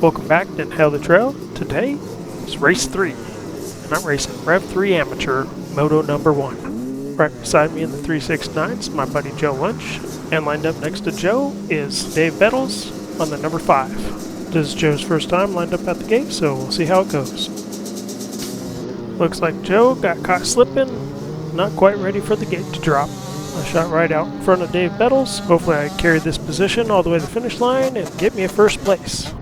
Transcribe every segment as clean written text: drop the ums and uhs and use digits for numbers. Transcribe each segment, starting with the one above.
Welcome back to Inhale the Trail. Today is race 3, and I'm racing Rev 3 Amateur Moto number 1. Right beside me in the 369 is my buddy Joe Lynch, and lined up next to Joe is Dave Bettles on the number 5. This is Joe's first time lined up at the gate, so we'll see how it goes. Looks like Joe got caught slipping, not quite ready for the gate to drop. I shot right out in front of Dave Bettles. Hopefully I carry this position all the way to the finish line and get me a first place.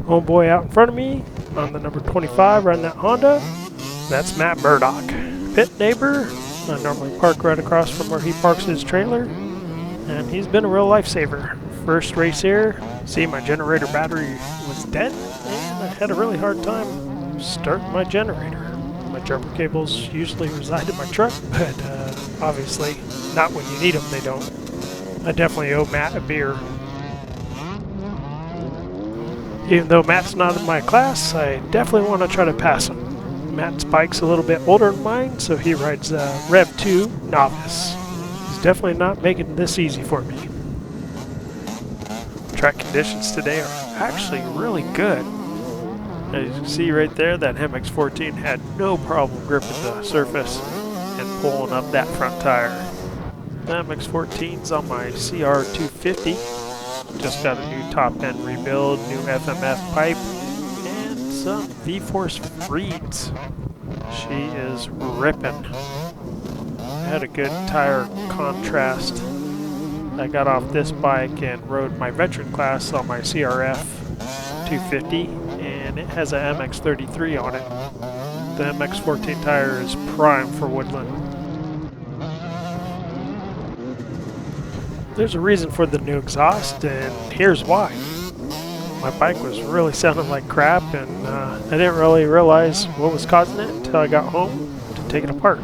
Homeboy out in front of me on the number 25 riding that Honda, that's Matt Murdoch. Pit neighbor. I normally park right across from where he parks his trailer, and he's been a real lifesaver. First race here, see, my generator battery was dead, and I had a really hard time starting my generator. My jumper cables usually reside in my truck, but obviously not when you need them, they don't. I definitely owe Matt a beer. Even though Matt's not in my class, I definitely want to try to pass him. Matt's bike's a little bit older than mine, so he rides Rev 2 Novice. He's definitely not making this easy for me. Track conditions today are actually really good. As you can see right there, that MX-14 had no problem gripping the surface and pulling up that front tire. The MX-14's on my CR250. Just got a new top end rebuild, new FMF pipe, and some V-Force reeds. She is ripping. I had a good tire contrast. I got off this bike and rode my veteran class on my CRF 250, and it has a MX-33 on it. The MX-14 tire is prime for Woodland. There's a reason for the new exhaust, and here's why. My bike was really sounding like crap, and I didn't really realize what was causing it until I got home to take it apart.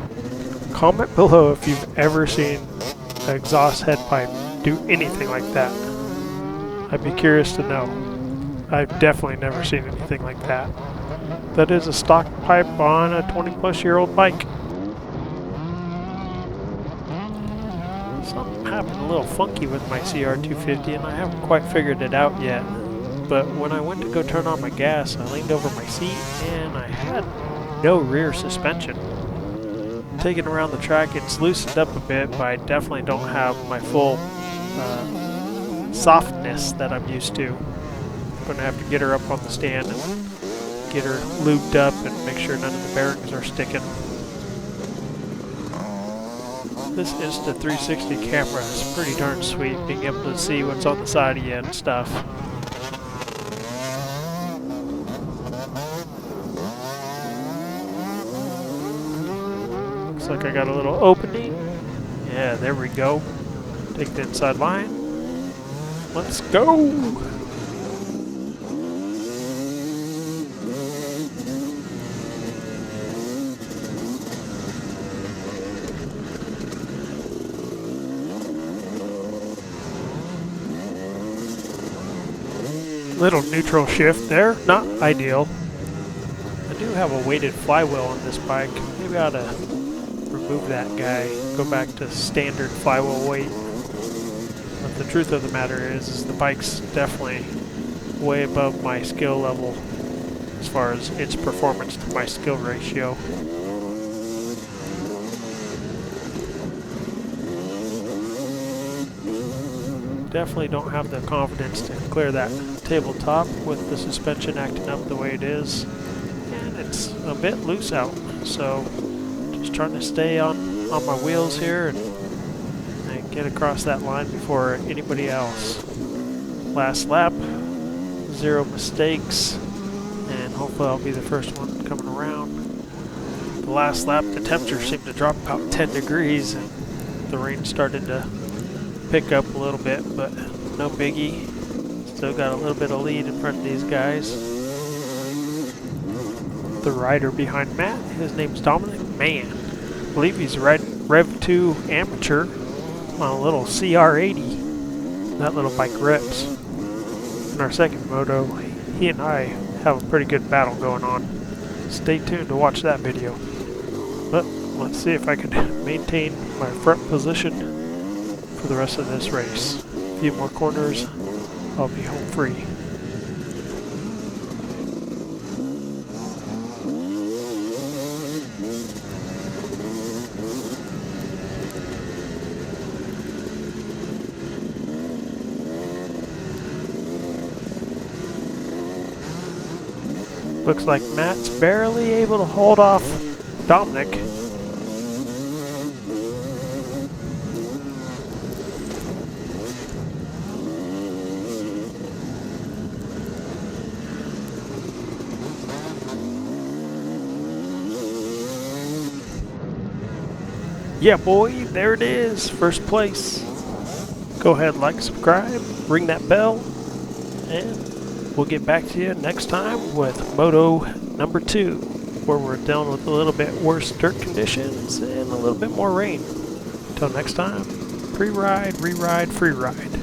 Comment below if you've ever seen an exhaust head pipe do anything like that. I'd be curious to know. I've definitely never seen anything like that. That is a stock pipe on a 20-plus-year-old bike. Something happened a little funky with my CR250, and I haven't quite figured it out yet. But when I went to go turn on my gas, I leaned over my seat, and I had no rear suspension. Taking around the track, it's loosened up a bit, but I definitely don't have my full softness that I'm used to. I'm going to have to get her up on the stand and get her lubed up and make sure none of the bearings are sticking. This Insta360 camera is pretty darn sweet, being able to see what's on the side of you and stuff. Looks like I got a little opening. Yeah, there we go. Take the inside line. Let's go! Little neutral shift there, not ideal. I do have a weighted flywheel on this bike. Maybe I ought to remove that guy, go back to standard flywheel weight. But the truth of the matter is the bike's definitely way above my skill level as far as its performance to my skill ratio. Definitely don't have the confidence to clear that tabletop with the suspension acting up the way it is, and it's a bit loose out, so just trying to stay on my wheels here and get across that line before anybody else. Last lap, 0 mistakes, and hopefully I'll be the first one coming around. The last lap, the temperature seemed to drop about 10 degrees, and the rain started to pick up a little bit, but no biggie. Still got a little bit of lead in front of these guys. The rider behind Matt, his name's Dominic. Man, I believe he's riding Rev 2 Amateur on a little CR80. That little bike rips. In our second moto, he and I have a pretty good battle going on. Stay tuned to watch that video. But let's see if I can maintain my front position for the rest of this race. A few more corners, I'll be home free. Looks like Matt's barely able to hold off Dominic. Yeah, boy, there it is, first place. Go ahead, like, subscribe, ring that bell, and we'll get back to you next time with Moto number 2, where we're dealing with a little bit worse dirt conditions and a little bit more rain. Until next time, pre-ride, re-ride, free ride.